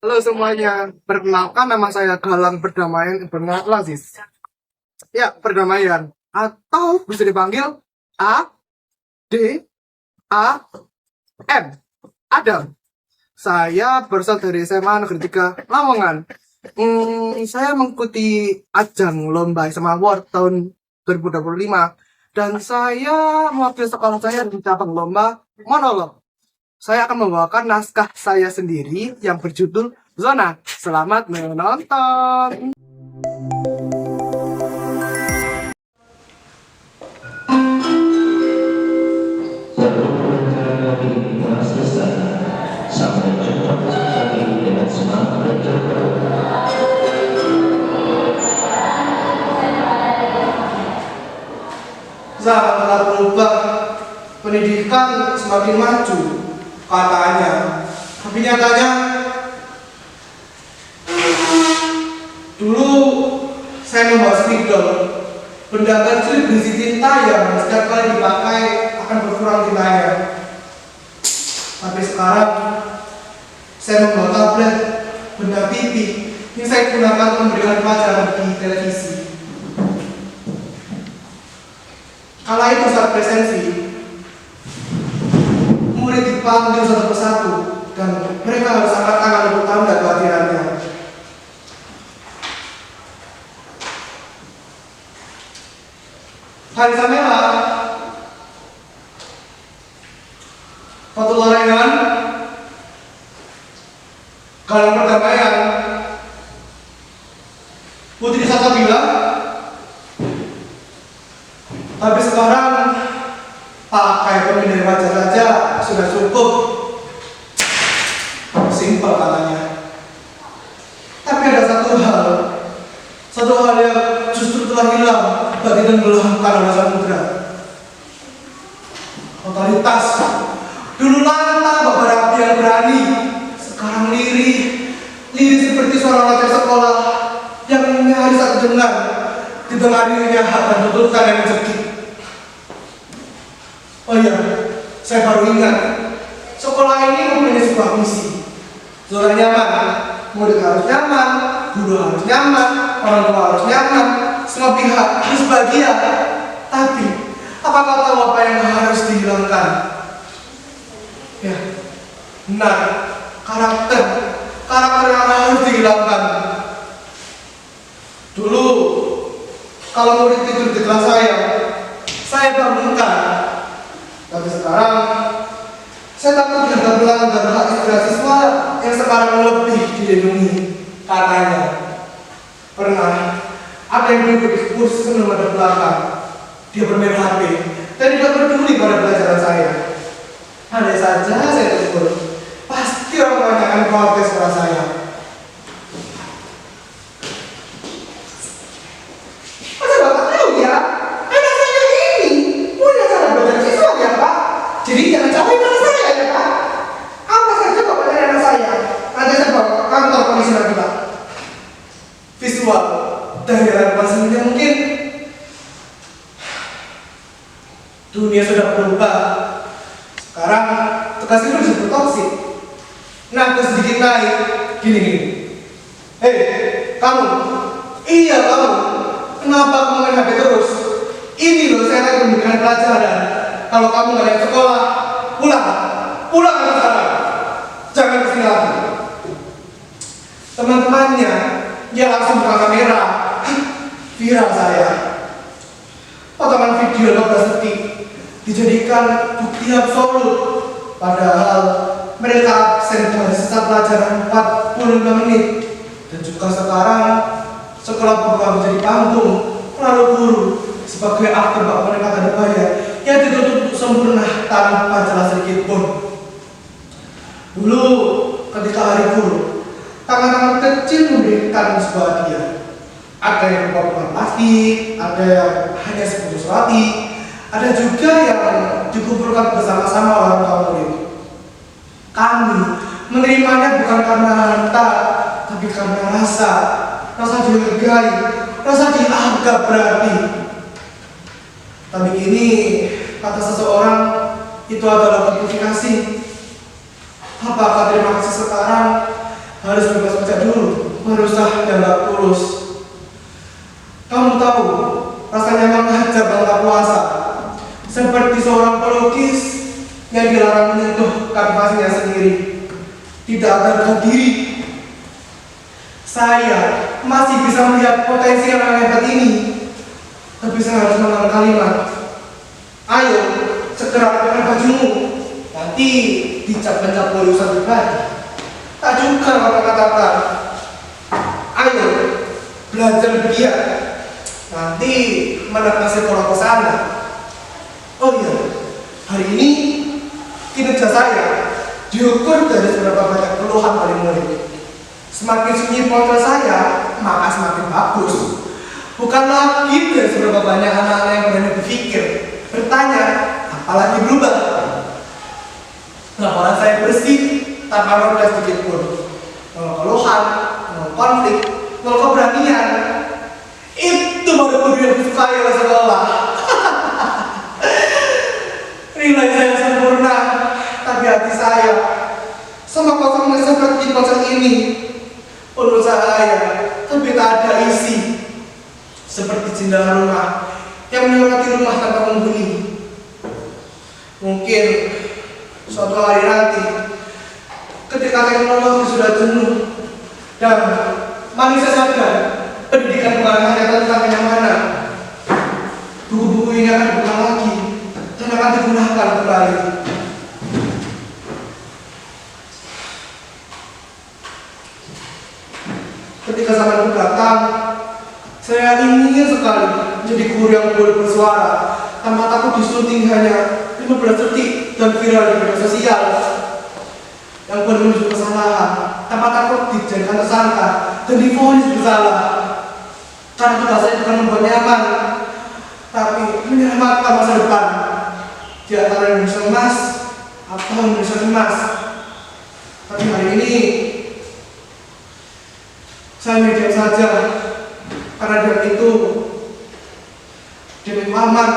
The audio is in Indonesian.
Halo semuanya, perkenalkan nama saya Galang Perdamaian Ibn Lazis. Ya, perdamaian atau bisa dipanggil ADAM. Adam. Saya berasal dari SMA Negeri 3 Lamongan. Saya mengikuti ajang lomba SMA Award tahun 2025 dan saya mewakili sekolah saya di cabang lomba monolog. Saya akan membawakan naskah saya sendiri yang berjudul Zona. Selamat menonton. Zaman telah berubah, pendidikan semakin maju, katanya. Tapi nyatanya, dulu saya membawa spidol, benda kecil berisi tinta yang setiap kali dipakai akan berkurang tintanya. Tapi sekarang, saya membawa tablet, benda pipi yang saya gunakan memberikan pelajaran di televisi. Kala itu saat presensi, murid dipanggil satu persatu dan mereka harus angkat tangan untuk tanda kehadirannya. Hari Samela, Fatul Lorengan, Galang Perdamaian, Putri Salsabila. Tapi sekarang pakai pemindai wajah saja sudah cukup. Simpel katanya. Tapi ada satu hal yang justru telah hilang bagi tenggelamkan oleh samudra. Totalitas. Dulu lantang beberapa yang berani, sekarang lirih seperti seorang pelajar sekolah yang nyaris tak terdengar di tengah dirinya hak dan tuntutan yang mencekik. Oh iya, saya baru ingat, sekolah ini mempunyai sebuah misi. Zona nyaman, murid harus nyaman, guru harus nyaman, orang tua harus nyaman, semua pihak harus bahagia. Tapi, apakah tahu apa yang harus dihilangkan? Ya, benar, karakter yang harus dihilangkan. Dulu, kalau murid tidur di kelas saya bangunkan. Tapi sekarang, saya takut tidak melanggar hak istirahat siswa yang sekarang lebih dilindungi. Katanya, pernah ada yang duduk di kursi sebelum ada belakang. Dia bermain HP dan tidak peduli pada pelajaran saya. Andai saja saya tegur, pasti orang banyak akan protes pada saya. Masa Bapak tahu ya? Anak saya ini punya cara belajar siswa ya Pak. Jadi jangan capai anak saya ya Pak. Apa saja Bapak dari anak saya? Nanti saya bawa ke kantor polisi lagi Pak. Visual dari harapan semuanya mungkin. Dunia sudah berubah. Sekarang tugas itu disebut toksik. Nah, sedikit naik gini. Hei, kamu. Iya kamu. Kenapa kamu main HP terus? Ini loh saya akan memberikan pelajaran. Kalau kamu nggak ada sekolah, pulang ke sana. Jangan kesini lagi. Teman-temannya, dia langsung buka kamera. Viral saya. Potongan video 12 detik dijadikan bukti absolut. Padahal mereka absen dari sisa pelajaran 45 menit. Dan juga sekarang sekolah berubah menjadi panggung, lalu guru sebagai aktor bak mereka tak dibayar yang ditutup sempurna tanpa celah sedikit pun. Dulu ketika hari guru, tangan-tangan kecil memberikan sebuah hadiah. Ada yang berupa bunga plastik, ada yang hanya sebungkus roti, ada juga yang dikumpulkan bersama-sama orang tua murid. Kami menerimanya bukan karena harta, tapi karena rasa dihargai, rasa dianggap berarti. Tapi ini kata seseorang itu adalah gratifikasi. Apakah terima kasih sekarang harus bebas baca dulu, baru sah dan gak tulus. Kamu tahu, rasanya mengajar bangga puasa, seperti seorang pelukis yang dilarang menyentuh kanvasnya sendiri, tidak ada diri. Saya masih bisa melihat potensi yang hebat ini, tapi saya harus mengenal kalimat. Ayo, segera kenakan bajumu, nanti dicap-pencap urusan pribadi. Tak juga kata-katakan. Ayo, belajar giat, nanti menekan sekolah ke sana. Oh iya, hari ini kinerja saya diukur dari seberapa banyak keluhan dari murid. Semakin sunyi ponsel saya, maka semakin bagus. Bukan lagi dari seberapa banyak anak-anak yang berani berpikir, bertanya, apalagi berubah. Laporan saya bersih, tanpa noda sedikit pun. Nol keluhan, nol konflik, nol keberanian. Itu baru guru yang disukai oleh sekolah. Nilai saya sempurna, tapi hati saya sama kosongnya seperti ponsel ini. Menurut saya, tapi tak ada isi. Seperti jendela rumah yang melewati rumah tanpa penghuni. Mungkin suatu hari nanti, ketika teknologi sudah jenuh dan manusia sadar pendidikan bukan hanya tentang kenyamanan, buku-buku ini akan dibuka lagi dan akan digunakan kembali. Ketika zaman datang, saya ingin sekali menjadi guru yang boleh bersuara tanpa takut disunting hanya 15 detik dan viral di media sosial, yang boleh menunjuk kesalahan tanpa takut dijadikan tersangka dan divonis bersalah. Karena tugas saya bukan membuat nyaman, tapi menyelamatkan masa depan di antara Indonesia emas atau Indonesia emas. Tapi hari ini saya mediam saja, karena dia itu demi aman